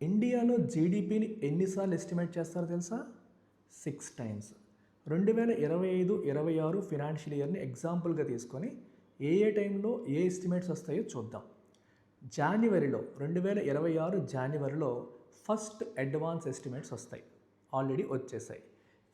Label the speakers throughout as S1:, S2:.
S1: ఇండియాలో జీడిపిని ఎన్నిసార్లు ఎస్టిమేట్ చేస్తారో తెలుసా? 6 టైమ్స్. 2025-26 ఫినాన్షియల్ ఇయర్ని ఎగ్జాంపుల్గా తీసుకొని ఏ టైంలో ఏ ఎస్టిమేట్స్ వస్తాయో చూద్దాం. జనవరిలో 2026 జనవరిలో ఫస్ట్ అడ్వాన్స్ ఎస్టిమేట్స్ వస్తాయి. ఆల్రెడీ వచ్చేసాయి.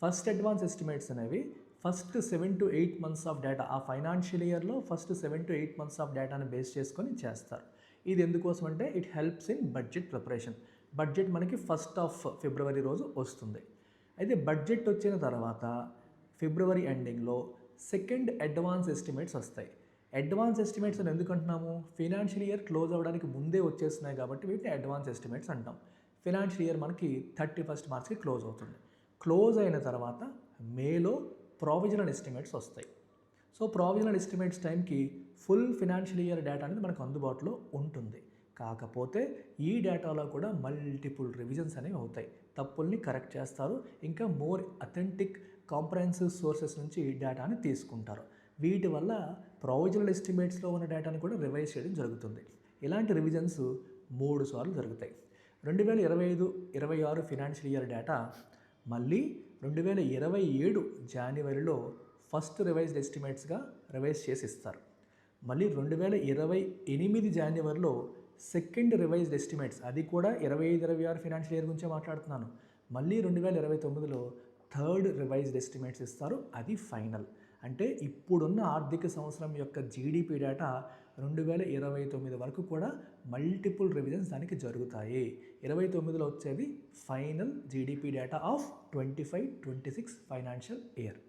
S1: ఫస్ట్ అడ్వాన్స్ ఎస్టిమేట్స్ అనేవి first 7 to 8 months of data, ఆ ఫైనాన్షియల్ ఇయర్లో ఫస్ట్ 7 to 8 మంత్స్ ఆఫ్ డేటాను బేస్ చేసుకొని చేస్తారు. ఇది ఎందుకోసం అంటే it helps in budget preparation. Budget మనకి 1st of February రోజు వస్తుంది. అయితే బడ్జెట్ వచ్చిన తర్వాత ఫిబ్రవరి ఎండింగ్లో సెకండ్ అడ్వాన్స్ ఎస్టిమేట్స్ వస్తాయి. అడ్వాన్స్ ఎస్టిమేట్స్ అని ఎందుకు అంటున్నాము? ఫినాన్షియల్ ఇయర్ క్లోజ్ అవ్వడానికి ముందే వచ్చేస్తున్నాయి కాబట్టి వీటిని అడ్వాన్స్ ఎస్టిమేట్స్ అంటాం. ఫినాన్షియల్ ఇయర్ మనకి 31st మార్చ్కి క్లోజ్ అవుతుంది. క్లోజ్ అయిన తర్వాత మేలో ప్రావిజనల్ ఎస్టిమేట్స్ వస్తాయి. సో ప్రావిజనల్ ఎస్టిమేట్స్ టైంకి ఫుల్ ఫినాన్షియల్ ఇయర్ డేటా అనేది మనకు అందుబాటులో ఉంటుంది. కాకపోతే ఈ డేటాలో కూడా మల్టిపుల్ రివిజన్స్ అనేవి అవుతాయి. తప్పుల్ని కరెక్ట్ చేస్తారు. ఇంకా మోర్ అథెంటిక్ కాంప్రహెన్సివ్ సోర్సెస్ నుంచి ఈ డేటాని తీసుకుంటారు. వీటి వల్ల ప్రావిజనల్ ఎస్టిమేట్స్లో ఉన్న డేటాని కూడా రివైజ్ చేయడం జరుగుతుంది. ఇలాంటి రివిజన్స్ 3 సార్లు జరుగుతాయి. 2025-26 ఫినాన్షియల్ ఇయర్ డేటా మళ్ళీ 2027 జనవరిలో ఫస్ట్ రివైజ్డ్ ఎస్టిమేట్స్గా రివైజ్ చేసి ఇస్తారు. మళ్ళీ 2028 జనవరిలో సెకండ్ రివైజ్డ్ ఎస్టిమేట్స్, అది కూడా 25-26 ఫినాన్షియల్ ఇయర్ గురించే మాట్లాడుతున్నాను. మళ్ళీ 2029లో థర్డ్ రివైజ్డ్ ఎస్టిమేట్స్ ఇస్తారు. అది ఫైనల్. అంటే ఇప్పుడున్న ఆర్థిక సంవత్సరం యొక్క జీడిపి డేటా 2029 వరకు కూడా మల్టిపుల్ రివిజన్స్ దానికి జరుగుతాయి. 29లో వచ్చేది final GDP data of 25-26 financial year.